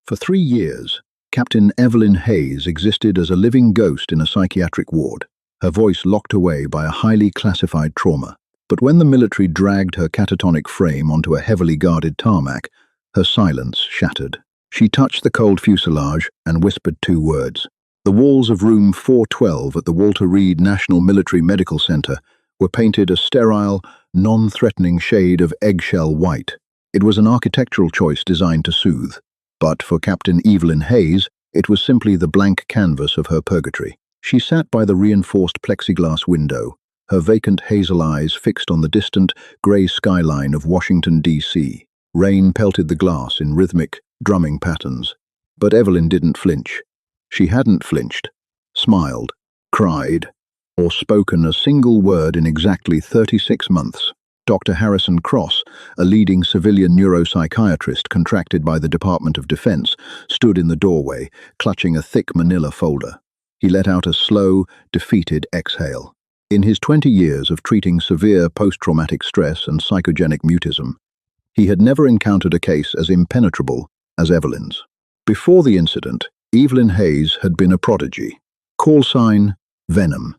For 3 years, Captain Evelyn Hayes existed as a living ghost in a psychiatric ward, her voice locked away by a highly classified trauma. But when the military dragged her catatonic frame onto a heavily guarded tarmac, her silence shattered. She touched the cold fuselage and whispered 2 words. The walls of room 412 at the Walter Reed National Military Medical Center were painted a sterile, non-threatening shade of eggshell white. It was an architectural choice designed to soothe. But for Captain Evelyn Hayes, it was simply the blank canvas of her purgatory. She sat by the reinforced plexiglass window, her vacant hazel eyes fixed on the distant, grey skyline of Washington, D.C. Rain pelted the glass in rhythmic, drumming patterns. But Evelyn didn't flinch. She hadn't flinched, smiled, cried, or spoken a single word in exactly 36 months. Dr. Harrison Cross, a leading civilian neuropsychiatrist contracted by the Department of Defense, stood in the doorway, clutching a thick manila folder. He let out a slow, defeated exhale. In his 20 years of treating severe post-traumatic stress and psychogenic mutism, he had never encountered a case as impenetrable as Evelyn's. Before the incident, Evelyn Hayes had been a prodigy. Call sign, Venom.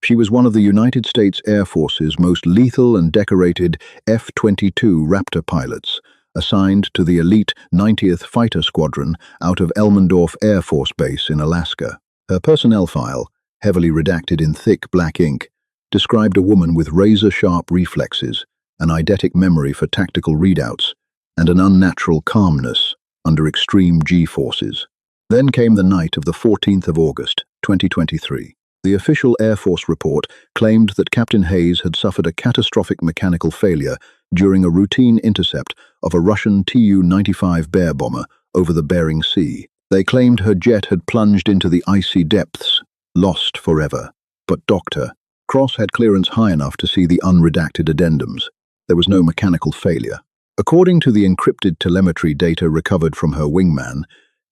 She was one of the United States Air Force's most lethal and decorated F-22 Raptor pilots, assigned to the elite 90th Fighter Squadron out of Elmendorf Air Force Base in Alaska. Her personnel file, heavily redacted in thick black ink, described a woman with razor-sharp reflexes, an eidetic memory for tactical readouts, and an unnatural calmness under extreme G-forces. Then came the night of the 14th of August, 2023. The official Air Force report claimed that Captain Hayes had suffered a catastrophic mechanical failure during a routine intercept of a Russian Tu-95 Bear bomber over the Bering Sea. They claimed her jet had plunged into the icy depths, lost forever. But Dr. Cross had clearance high enough to see the unredacted addendums. There was no mechanical failure. According to the encrypted telemetry data recovered from her wingman,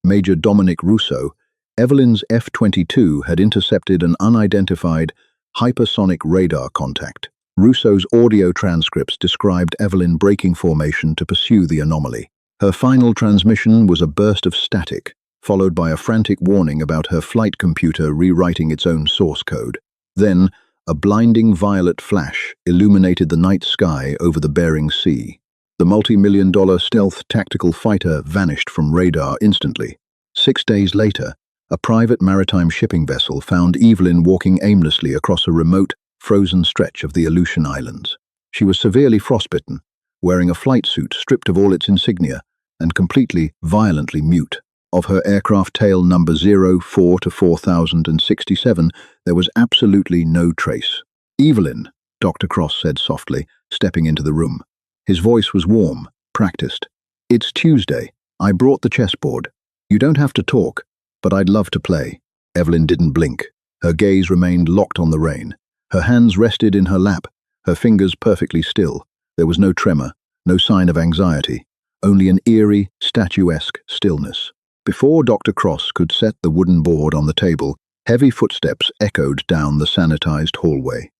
Major Dominic Rousseau, Evelyn's F-22 had intercepted an unidentified hypersonic radar contact. Rousseau's audio transcripts described Evelyn breaking formation to pursue the anomaly. Her final transmission was a burst of static, followed by a frantic warning about her flight computer rewriting its own source code. Then, a blinding violet flash illuminated the night sky over the Bering Sea. The multi-million-dollar stealth tactical fighter vanished from radar instantly. 6 days later, a private maritime shipping vessel found Evelyn walking aimlessly across a remote, frozen stretch of the Aleutian Islands. She was severely frostbitten, wearing a flight suit stripped of all its insignia and completely, violently mute. Of her aircraft tail number 04 to 4067, there was absolutely no trace. "Evelyn," Dr. Cross said softly, stepping into the room. His voice was warm, practiced. "It's Tuesday. I brought the chessboard. You don't have to talk, but I'd love to play." Evelyn didn't blink. Her gaze remained locked on the rain. Her hands rested in her lap, her fingers perfectly still. There was no tremor, no sign of anxiety, only an eerie, statuesque stillness. Before Dr. Cross could set the wooden board on the table, heavy footsteps echoed down the sanitized hallway.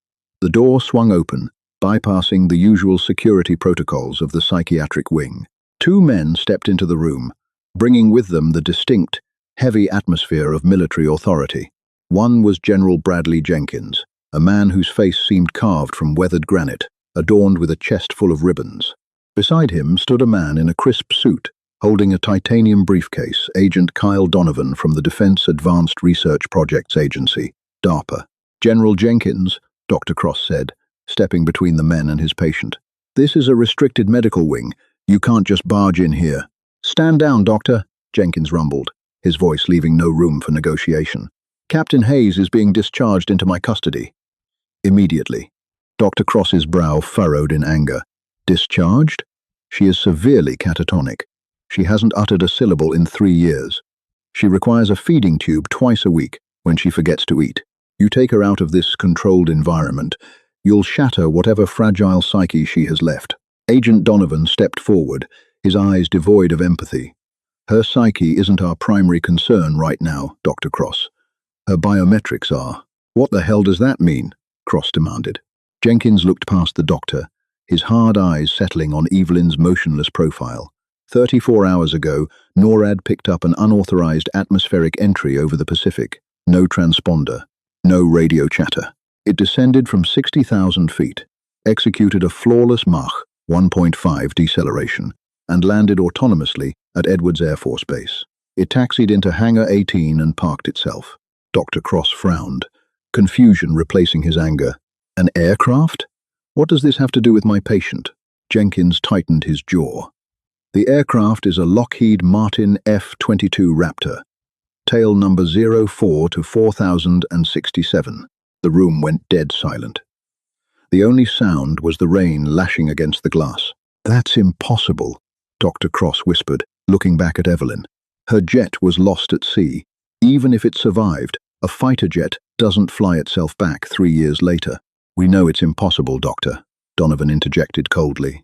The door swung open, bypassing the usual security protocols of the psychiatric wing. 2 men stepped into the room, bringing with them the distinct, heavy atmosphere of military authority. One was General Bradley Jenkins, a man whose face seemed carved from weathered granite, adorned with a chest full of ribbons. Beside him stood a man in a crisp suit, holding a titanium briefcase, Agent Kyle Donovan from the Defense Advanced Research Projects Agency, DARPA. "General Jenkins," Dr. Cross said, stepping between the men and his patient. "This is a restricted medical wing. You can't just barge in here." "Stand down, Doctor," Jenkins rumbled, his voice leaving no room for negotiation. "Captain Hayes is being discharged into my custody." Immediately. Dr. Cross's brow furrowed in anger. "Discharged? She is severely catatonic. She hasn't uttered a syllable in 3 years. She requires a feeding tube twice a week when she forgets to eat. You take her out of this controlled environment, you'll shatter whatever fragile psyche she has left." Agent Donovan stepped forward, his eyes devoid of empathy. "Her psyche isn't our primary concern right now, Dr. Cross. Her biometrics are." "What the hell does that mean?" Cross demanded. Jenkins looked past the doctor, his hard eyes settling on Evelyn's motionless profile. 34 hours ago, NORAD picked up an unauthorized atmospheric entry over the Pacific. No transponder, no radio chatter. It descended from 60,000 feet, executed a flawless Mach 1.5 deceleration, and landed autonomously at Edwards Air Force Base. It taxied into Hangar 18 and parked itself. Dr. Cross frowned, confusion replacing his anger. An aircraft? What does this have to do with my patient? Jenkins tightened his jaw. The aircraft is a Lockheed Martin F-22 Raptor. Tail number 04 to 4067. The room went dead silent. The only sound was the rain lashing against the glass. That's impossible, Dr. Cross whispered, looking back at Evelyn. Her jet was lost at sea. Even if it survived, a fighter jet doesn't fly itself back 3 years later. We know it's impossible, Doctor, Donovan interjected coldly.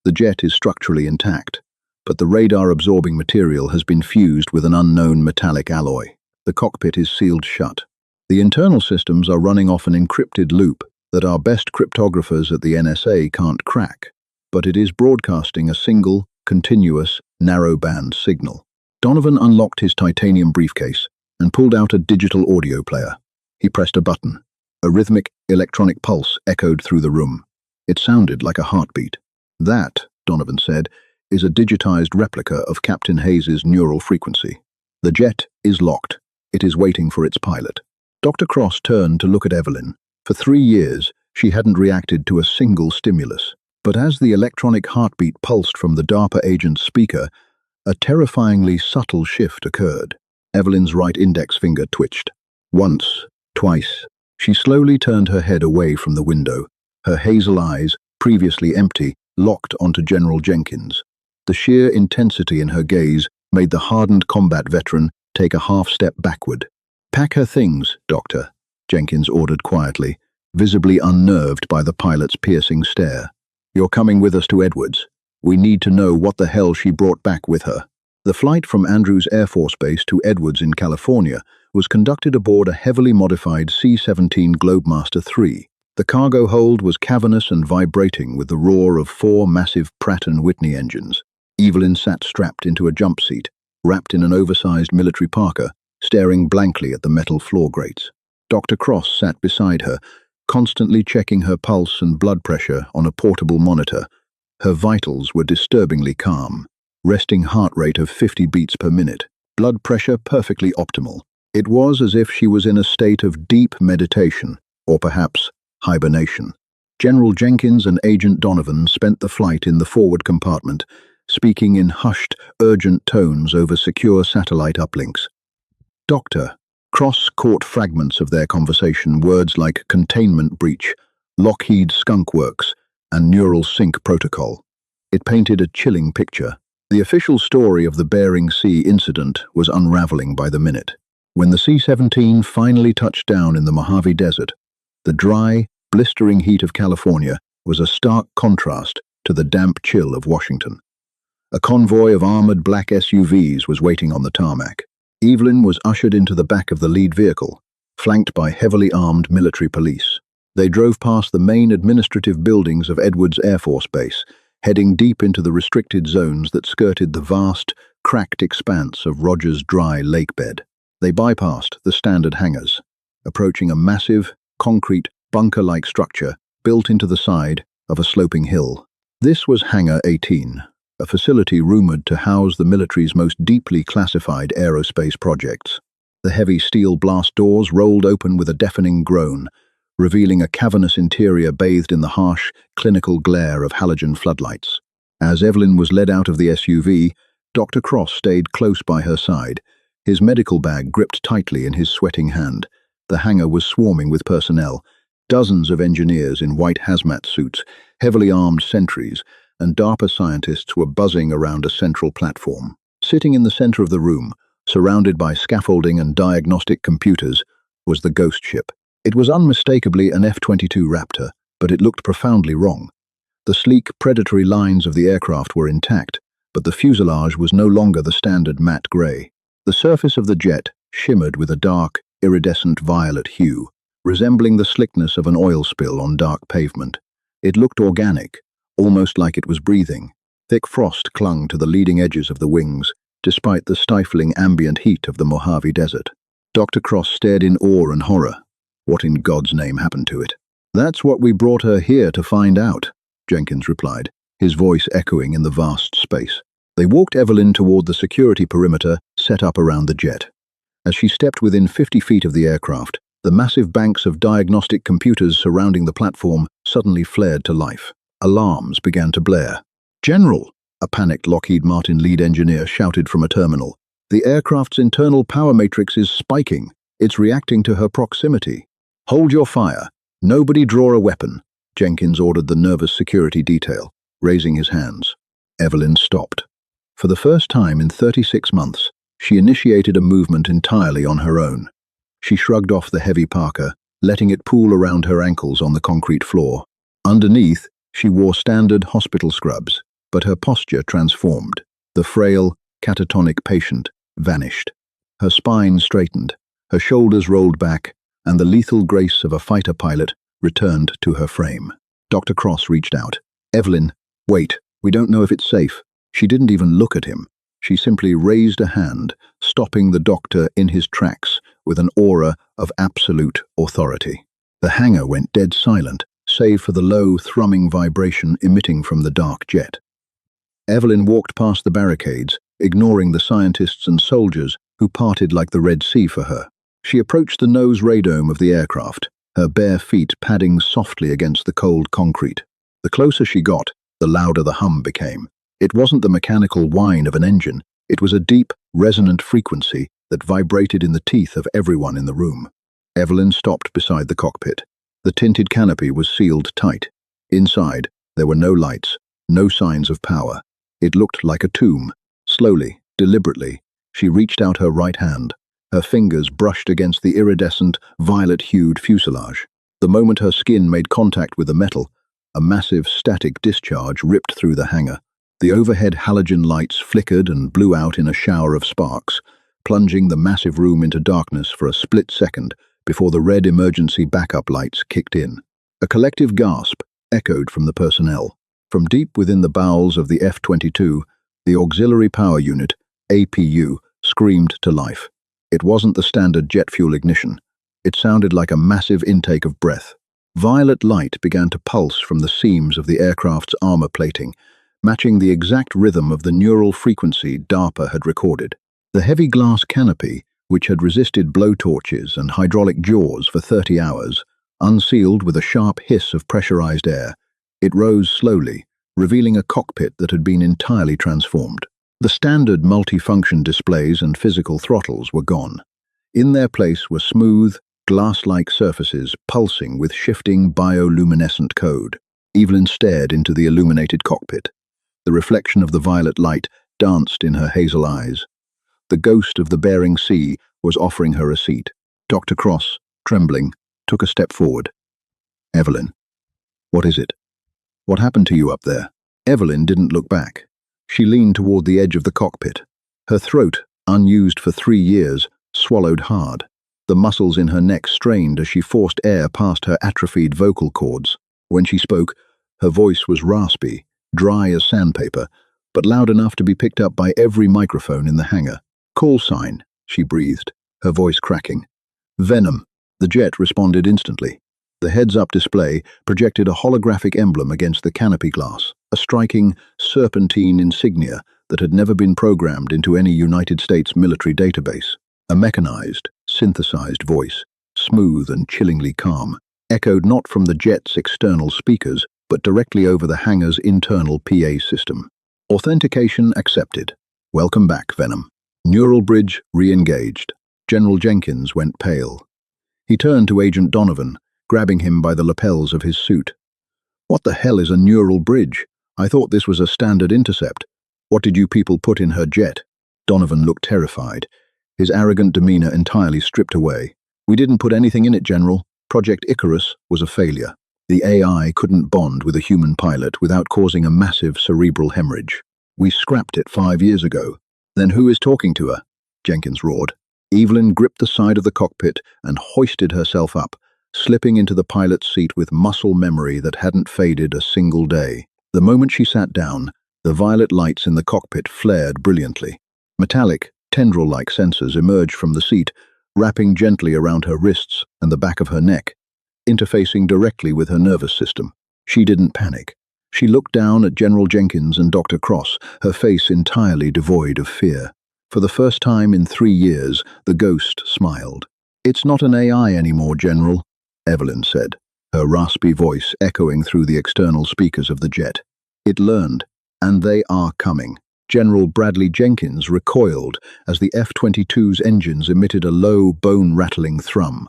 The jet is structurally intact, but the radar-absorbing material has been fused with an unknown metallic alloy. The cockpit is sealed shut. The internal systems are running off an encrypted loop that our best cryptographers at the NSA can't crack, but it is broadcasting a single, continuous, narrow-band signal. Donovan unlocked his titanium briefcase and pulled out a digital audio player. He pressed a button. A rhythmic, electronic pulse echoed through the room. It sounded like a heartbeat. That, Donovan said, is a digitized replica of Captain Hayes's neural frequency. The jet is locked. It is waiting for its pilot. Dr. Cross turned to look at Evelyn. For 3 years, she hadn't reacted to a single stimulus. But as the electronic heartbeat pulsed from the DARPA agent's speaker, a terrifyingly subtle shift occurred. Evelyn's right index finger twitched. Once, twice. She slowly turned her head away from the window. Her hazel eyes, previously empty, locked onto General Jenkins. The sheer intensity in her gaze made the hardened combat veteran take a half-step backward. "Pack her things, Doctor," Jenkins ordered quietly, visibly unnerved by the pilot's piercing stare. "You're coming with us to Edwards. We need to know what the hell she brought back with her." The flight from Andrews Air Force Base to Edwards in California was conducted aboard a heavily modified C-17 Globemaster III. The cargo hold was cavernous and vibrating with the roar of 4 massive Pratt & Whitney engines. Evelyn sat strapped into a jump seat, wrapped in an oversized military parka, staring blankly at the metal floor grates. Dr. Cross sat beside her, constantly checking her pulse and blood pressure on a portable monitor. Her vitals were disturbingly calm, resting heart rate of 50 beats per minute, blood pressure perfectly optimal. It was as if she was in a state of deep meditation, or perhaps hibernation. General Jenkins and Agent Donovan spent the flight in the forward compartment, speaking in hushed, urgent tones over secure satellite uplinks. "Doctor," Cross caught fragments of their conversation, words like containment breach, Lockheed Skunk Works, and neural sync protocol. It painted a chilling picture. The official story of the Bering Sea incident was unraveling by the minute. When the C-17 finally touched down in the Mojave Desert, the dry, blistering heat of California was a stark contrast to the damp chill of Washington. A convoy of armored black SUVs was waiting on the tarmac. Evelyn was ushered into the back of the lead vehicle, flanked by heavily armed military police. They drove past the main administrative buildings of Edwards Air Force Base, heading deep into the restricted zones that skirted the vast, cracked expanse of Rogers Dry lake bed. They bypassed the standard hangars, approaching a massive, concrete, bunker-like structure built into the side of a sloping hill. This was Hangar 18, a facility rumored to house the military's most deeply classified aerospace projects. The heavy steel blast doors rolled open with a deafening groan, revealing a cavernous interior bathed in the harsh, clinical glare of halogen floodlights. As Evelyn was led out of the SUV, Dr. Cross stayed close by her side, his medical bag gripped tightly in his sweating hand. The hangar was swarming with personnel, dozens of engineers in white hazmat suits, heavily armed sentries, and DARPA scientists were buzzing around a central platform. Sitting in the center of the room, surrounded by scaffolding and diagnostic computers, was the ghost ship. It was unmistakably an F-22 Raptor, but it looked profoundly wrong. The sleek, predatory lines of the aircraft were intact, but the fuselage was no longer the standard matte gray. The surface of the jet shimmered with a dark, iridescent violet hue, resembling the slickness of an oil spill on dark pavement. It looked organic, almost like it was breathing. Thick frost clung to the leading edges of the wings, despite the stifling ambient heat of the Mojave Desert. Dr. Cross stared in awe and horror. What in God's name happened to it? "That's what we brought her here to find out," Jenkins replied, his voice echoing in the vast space. They walked Evelyn toward the security perimeter set up around the jet. As she stepped within 50 feet of the aircraft, the massive banks of diagnostic computers surrounding the platform suddenly flared to life. Alarms began to blare. "General!" a panicked Lockheed Martin lead engineer shouted from a terminal. "The aircraft's internal power matrix is spiking. It's reacting to her proximity." "Hold your fire. Nobody draw a weapon," Jenkins ordered the nervous security detail, raising his hands. Evelyn stopped. For the first time in 36 months, she initiated a movement entirely on her own. She shrugged off the heavy parka, letting it pool around her ankles on the concrete floor. Underneath, she wore standard hospital scrubs, but her posture transformed. The frail, catatonic patient vanished. Her spine straightened, her shoulders rolled back, and the lethal grace of a fighter pilot returned to her frame. Dr. Cross reached out. "Evelyn, wait, we don't know if it's safe." She didn't even look at him. She simply raised a hand, stopping the doctor in his tracks with an aura of absolute authority. The hangar went dead silent, save for the low, thrumming vibration emitting from the dark jet. Evelyn walked past the barricades, ignoring the scientists and soldiers who parted like the Red Sea for her. She approached the nose radome of the aircraft, her bare feet padding softly against the cold concrete. The closer she got, the louder the hum became. It wasn't the mechanical whine of an engine, it was a deep, resonant frequency that vibrated in the teeth of everyone in the room. Evelyn stopped beside the cockpit. The tinted canopy was sealed tight. Inside, there were no lights, no signs of power. It looked like a tomb. Slowly, deliberately, she reached out her right hand. Her fingers brushed against the iridescent, violet-hued fuselage. The moment her skin made contact with the metal, a massive static discharge ripped through the hangar. The overhead halogen lights flickered and blew out in a shower of sparks, plunging the massive room into darkness for a split second before the red emergency backup lights kicked in. A collective gasp echoed from the personnel. From deep within the bowels of the F-22, the Auxiliary Power Unit, APU, screamed to life. It wasn't the standard jet fuel ignition. It sounded like a massive intake of breath. Violet light began to pulse from the seams of the aircraft's armor plating, matching the exact rhythm of the neural frequency DARPA had recorded. The heavy glass canopy, which had resisted blowtorches and hydraulic jaws for 30 hours, unsealed with a sharp hiss of pressurized air. It rose slowly, revealing a cockpit that had been entirely transformed. The standard multifunction displays and physical throttles were gone. In their place were smooth, glass-like surfaces pulsing with shifting bioluminescent code. Evelyn stared into the illuminated cockpit. The reflection of the violet light danced in her hazel eyes. The ghost of the Bering Sea was offering her a seat. Dr. Cross, trembling, took a step forward. "Evelyn, what is it? What happened to you up there?" Evelyn didn't look back. She leaned toward the edge of the cockpit. Her throat, unused for 3 years, swallowed hard. The muscles in her neck strained as she forced air past her atrophied vocal cords. When she spoke, her voice was raspy, dry as sandpaper, but loud enough to be picked up by every microphone in the hangar. "Call sign," she breathed, her voice cracking. "Venom." The jet responded instantly. The heads-up display projected a holographic emblem against the canopy glass, a striking, serpentine insignia that had never been programmed into any United States military database. A mechanized, synthesized voice, smooth and chillingly calm, echoed not from the jet's external speakers, but directly over the hangar's internal PA system. "Authentication accepted. Welcome back, Venom." Neural bridge re-engaged. General Jenkins went pale. He turned to Agent Donovan, grabbing him by the lapels of his suit. "What the hell is a neural bridge? I thought this was a standard intercept. What did you people put in her jet?" Donovan looked terrified, his arrogant demeanor entirely stripped away. "We didn't put anything in it, General. Project Icarus was a failure. The AI couldn't bond with a human pilot without causing a massive cerebral hemorrhage. We scrapped it 5 years ago." "Then who is talking to her?" Jenkins roared. Evelyn gripped the side of the cockpit and hoisted herself up, slipping into the pilot's seat with muscle memory that hadn't faded a single day. The moment she sat down, The violet lights in the cockpit flared brilliantly. Metallic, tendril-like sensors emerged from the seat, wrapping gently around her wrists and the back of her neck, interfacing directly with her nervous system. She didn't panic. She looked down at General Jenkins and Dr. Cross, her face entirely devoid of fear. For the first time in 3 years, the ghost smiled. "It's not an AI anymore, General," Evelyn said, her raspy voice echoing through the external speakers of the jet. "It learned, and they are coming." General Bradley Jenkins recoiled as the F-22's engines emitted a low, bone-rattling thrum.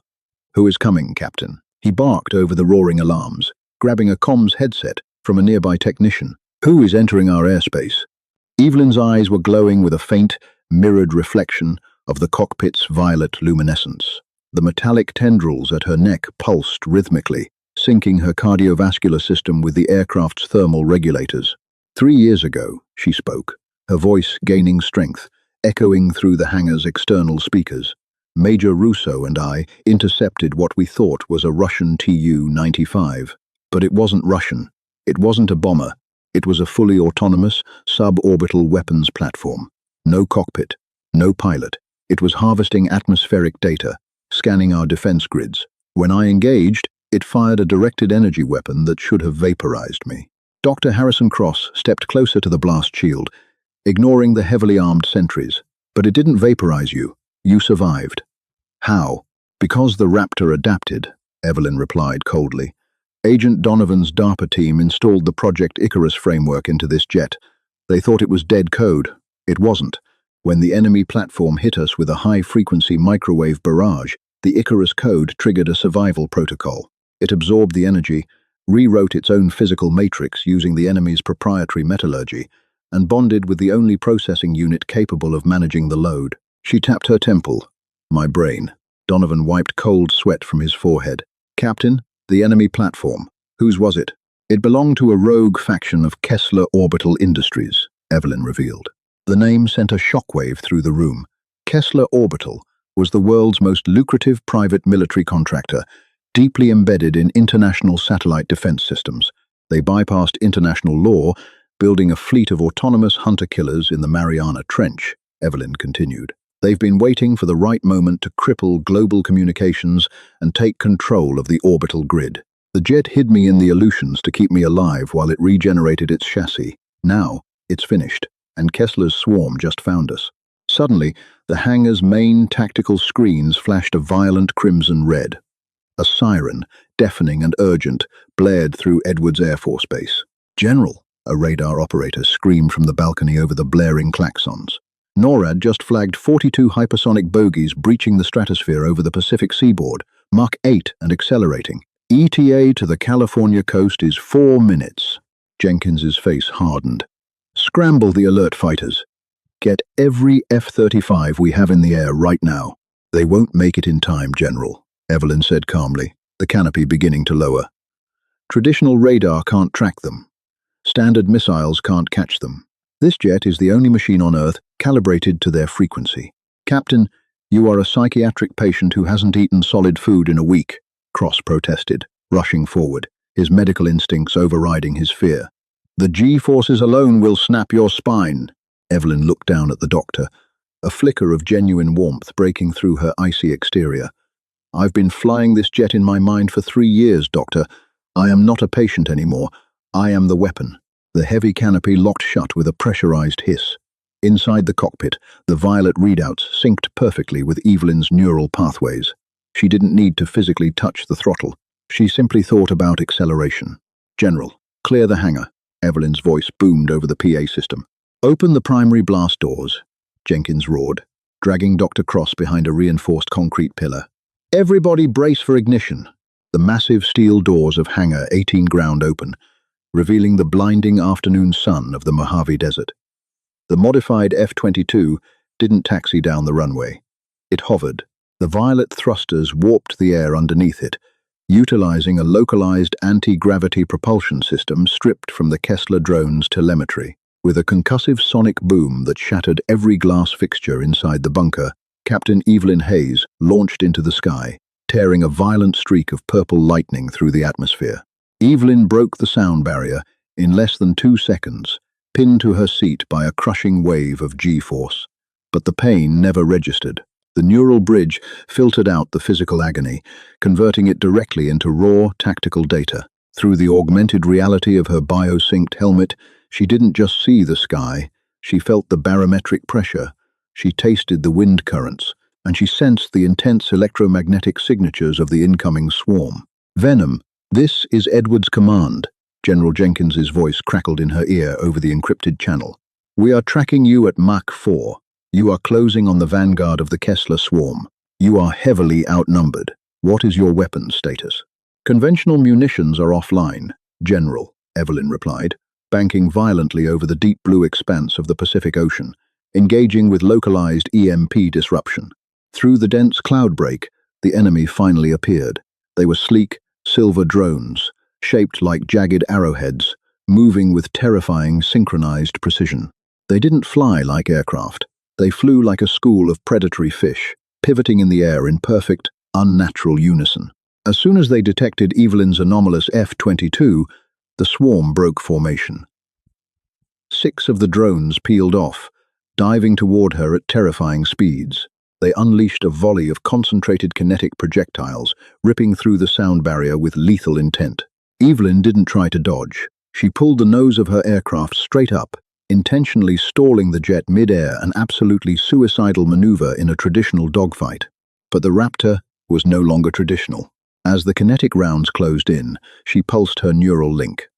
"Who is coming, Captain?" He barked over the roaring alarms, grabbing a comms headset from a nearby technician. "Who is entering our airspace?" Evelyn's eyes were glowing with a faint, mirrored reflection of the cockpit's violet luminescence. The metallic tendrils at her neck pulsed rhythmically, syncing her cardiovascular system with the aircraft's thermal regulators. 3 years ago, she spoke, her voice gaining strength, echoing through the hangar's external speakers. Major Russo and I intercepted what we thought was a Russian Tu-95. But it wasn't Russian. It wasn't a bomber. It was a fully autonomous, suborbital weapons platform. No cockpit, no pilot. It was harvesting atmospheric data, scanning our defense grids. When I engaged, it fired a directed energy weapon that should have vaporized me. Dr. Harrison Cross stepped closer to the blast shield, ignoring the heavily armed sentries. "But it didn't vaporize you. You survived." "How?" "Because the Raptor adapted," Evelyn replied coldly. "Agent Donovan's DARPA team installed the Project Icarus framework into this jet. They thought it was dead code. It wasn't. When the enemy platform hit us with a high-frequency microwave barrage, the Icarus code triggered a survival protocol. It absorbed the energy, rewrote its own physical matrix using the enemy's proprietary metallurgy, and bonded with the only processing unit capable of managing the load." She tapped her temple. "My brain." Donovan wiped cold sweat from his forehead. "Captain, the enemy platform. Whose was it?" "It belonged to a rogue faction of Kessler Orbital Industries," Evelyn revealed. The name sent a shockwave through the room. Kessler Orbital was the world's most lucrative private military contractor, deeply embedded in international satellite defense systems. They bypassed international law, building a fleet of autonomous hunter-killers in the Mariana Trench, Evelyn continued. "They've been waiting for the right moment to cripple global communications and take control of the orbital grid. The jet hid me in the Aleutians to keep me alive while it regenerated its chassis. Now, it's finished, and Kessler's swarm just found us." Suddenly, the hangar's main tactical screens flashed a violent crimson red. A siren, deafening and urgent, blared through Edwards Air Force Base. "General," a radar operator screamed from the balcony over the blaring klaxons. "NORAD just flagged 42 hypersonic bogies breaching the stratosphere over the Pacific seaboard, Mach 8 and accelerating. ETA to the California coast is 4 minutes. Jenkins's face hardened. "Scramble the alert fighters. Get every F-35 we have in the air right now." "They won't make it in time, General," Evelyn said calmly, the canopy beginning to lower. "Traditional radar can't track them. Standard missiles can't catch them. This jet is the only machine on Earth calibrated to their frequency." "Captain, you are a psychiatric patient who hasn't eaten solid food in a week," Cross protested, rushing forward, his medical instincts overriding his fear. "The G-forces alone will snap your spine." Evelyn looked down at the doctor, a flicker of genuine warmth breaking through her icy exterior. "I've been flying this jet in my mind for 3 years, Doctor. I am not a patient anymore. I am the weapon." The heavy canopy locked shut with a pressurized hiss. Inside the cockpit, the violet readouts synced perfectly with Evelyn's neural pathways. She didn't need to physically touch the throttle. She simply thought about acceleration. "General, clear the hangar," Evelyn's voice boomed over the PA system. "Open the primary blast doors," Jenkins roared, dragging Dr. Cross behind a reinforced concrete pillar. "Everybody brace for ignition." The massive steel doors of Hangar 18 ground open, revealing the blinding afternoon sun of the Mojave Desert. The modified F-22 didn't taxi down the runway. It hovered. The violet thrusters warped the air underneath it, utilizing a localized anti-gravity propulsion system stripped from the Kessler drone's telemetry. With a concussive sonic boom that shattered every glass fixture inside the bunker, Captain Evelyn Hayes launched into the sky, tearing a violent streak of purple lightning through the atmosphere. Evelyn broke the sound barrier in less than 2 seconds, pinned to her seat by a crushing wave of G-force. But the pain never registered. The neural bridge filtered out the physical agony, converting it directly into raw, tactical data. Through the augmented reality of her biosynced helmet, she didn't just see the sky, she felt the barometric pressure, she tasted the wind currents, and she sensed the intense electromagnetic signatures of the incoming swarm. "Venom, this is Edward's command." General Jenkins's voice crackled in her ear over the encrypted channel. "We are tracking you at Mach 4. You are closing on the vanguard of the Kessler swarm. You are heavily outnumbered. What is your weapons status?" "Conventional munitions are offline, General," Evelyn replied, banking violently over the deep blue expanse of the Pacific Ocean, engaging with localized EMP disruption. Through the dense cloud break, the enemy finally appeared. They were sleek, silver drones, shaped like jagged arrowheads, moving with terrifying synchronized precision. They didn't fly like aircraft. They flew like a school of predatory fish, pivoting in the air in perfect, unnatural unison. As soon as they detected Evelyn's anomalous F-22, the swarm broke formation. 6 of the drones peeled off, diving toward her at terrifying speeds. They unleashed a volley of concentrated kinetic projectiles, ripping through the sound barrier with lethal intent. Evelyn didn't try to dodge. She pulled the nose of her aircraft straight up, intentionally stalling the jet mid-air, an absolutely suicidal maneuver in a traditional dogfight. But the Raptor was no longer traditional. As the kinetic rounds closed in, she pulsed her neural link.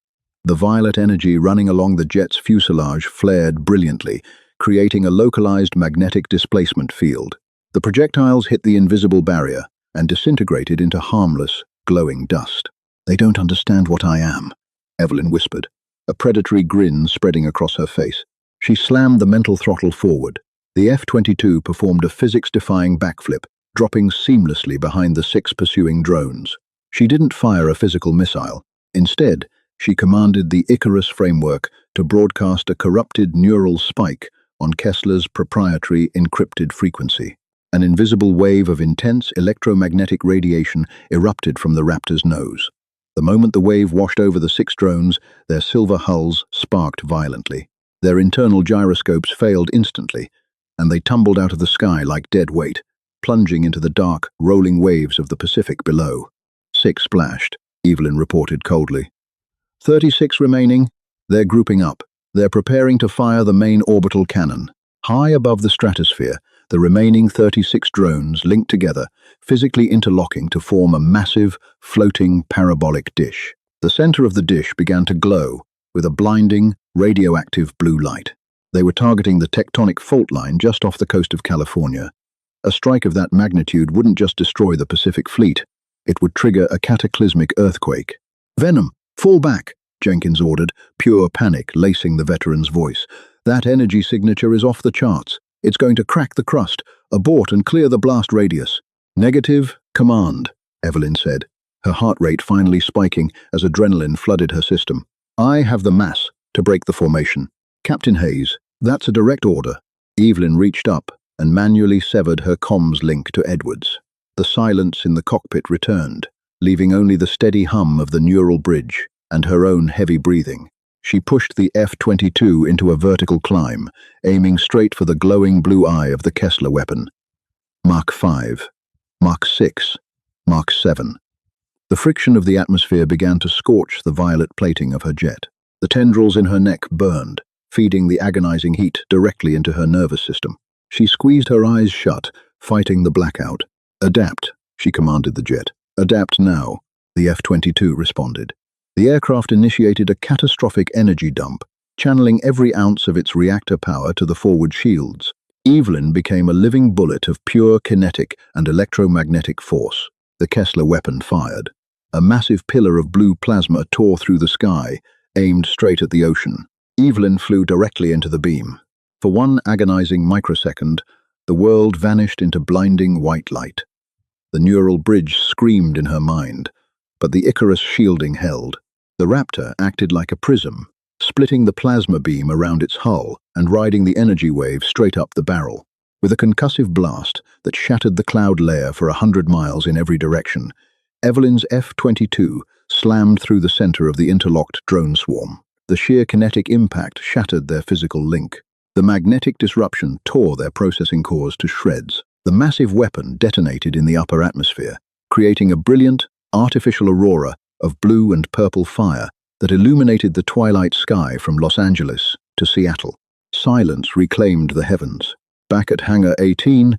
The violet energy running along the jet's fuselage flared brilliantly, creating a localized magnetic displacement field. The projectiles hit the invisible barrier and disintegrated into harmless, glowing dust. "They don't understand what I am," Evelyn whispered, a predatory grin spreading across her face. She slammed the mental throttle forward. The F-22 performed a physics-defying backflip, dropping seamlessly behind the 6 pursuing drones. She didn't fire a physical missile. Instead, she commanded the Icarus framework to broadcast a corrupted neural spike on Kessler's proprietary encrypted frequency. An invisible wave of intense electromagnetic radiation erupted from the Raptor's nose. The moment the wave washed over the 6 drones, their silver hulls sparked violently. Their internal gyroscopes failed instantly, and they tumbled out of the sky like dead weight, plunging into the dark, rolling waves of the Pacific below. 6 splashed, Evelyn reported coldly. 36 remaining. They're grouping up. They're preparing to fire the main orbital cannon. High above the stratosphere, the remaining 36 drones linked together, physically interlocking to form a massive, floating parabolic dish. The center of the dish began to glow with a blinding, radioactive blue light. They were targeting the tectonic fault line just off the coast of California. A strike of that magnitude wouldn't just destroy the Pacific Fleet, it would trigger a cataclysmic earthquake. "Venom, fall back," Jenkins ordered, pure panic lacing the veteran's voice. "That energy signature is off the charts. It's going to crack the crust. Abort and clear the blast radius." "Negative, command," Evelyn said, her heart rate finally spiking as adrenaline flooded her system. "I have the mass to break the formation." "Captain Hayes, that's a direct order." Evelyn reached up and manually severed her comms link to Edwards. The silence in the cockpit returned, leaving only the steady hum of the neural bridge and her own heavy breathing. She pushed the F-22 into a vertical climb, aiming straight for the glowing blue eye of the Kessler weapon. Mach 5, Mach 6, Mach 7. The friction of the atmosphere began to scorch the violet plating of her jet. The tendrils in her neck burned, feeding the agonizing heat directly into her nervous system. She squeezed her eyes shut, fighting the blackout. "Adapt," she commanded the jet. "Adapt now," the F-22 responded. The aircraft initiated a catastrophic energy dump, channeling every ounce of its reactor power to the forward shields. Evelyn became a living bullet of pure kinetic and electromagnetic force. The Kessler weapon fired. A massive pillar of blue plasma tore through the sky, aimed straight at the ocean. Evelyn flew directly into the beam. For one agonizing microsecond, the world vanished into blinding white light. The neural bridge screamed in her mind, but the Icarus shielding held. The Raptor acted like a prism, splitting the plasma beam around its hull and riding the energy wave straight up the barrel. With a concussive blast that shattered the cloud layer for 100 miles in every direction, Evelyn's F-22 slammed through the center of the interlocked drone swarm. The sheer kinetic impact shattered their physical link. The magnetic disruption tore their processing cores to shreds. The massive weapon detonated in the upper atmosphere, creating a brilliant, artificial aurora of blue and purple fire that illuminated the twilight sky from Los Angeles to Seattle. Silence reclaimed the heavens. Back at Hangar 18,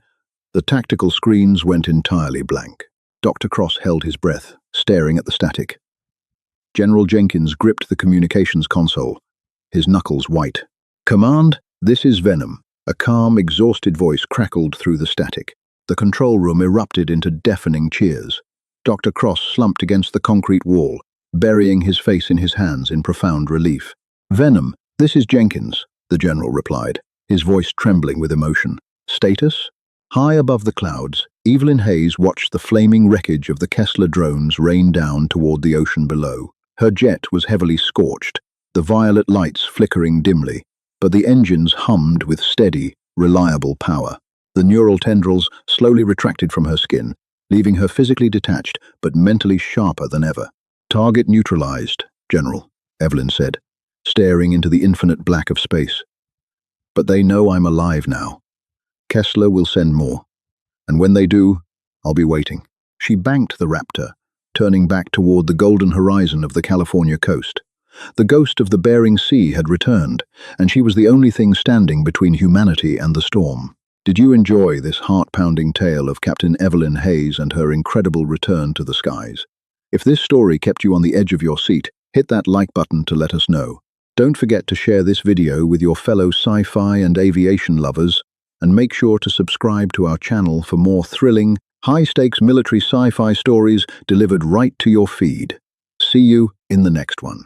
the tactical screens went entirely blank. Dr. Cross held his breath, staring at the static. General Jenkins gripped the communications console, his knuckles white. "Command, this is Venom." A calm, exhausted voice crackled through the static. The control room erupted into deafening cheers. Dr. Cross slumped against the concrete wall, burying his face in his hands in profound relief. "Venom, this is Jenkins," the general replied, his voice trembling with emotion. "Status?" High above the clouds, Evelyn Hayes watched the flaming wreckage of the Kessler drones rain down toward the ocean below. Her jet was heavily scorched, the violet lights flickering dimly, but the engines hummed with steady, reliable power. The neural tendrils slowly retracted from her skin, leaving her physically detached but mentally sharper than ever. "Target neutralized, General," Evelyn said, staring into the infinite black of space. "But they know I'm alive now. Kessler will send more, and when they do, I'll be waiting." She banked the Raptor, turning back toward the golden horizon of the California coast. The ghost of the Bering Sea had returned, and she was the only thing standing between humanity and the storm. Did you enjoy this heart-pounding tale of Captain Evelyn Hayes and her incredible return to the skies? If this story kept you on the edge of your seat, hit that like button to let us know. Don't forget to share this video with your fellow sci-fi and aviation lovers, and make sure to subscribe to our channel for more thrilling, high-stakes military sci-fi stories delivered right to your feed. See you in the next one.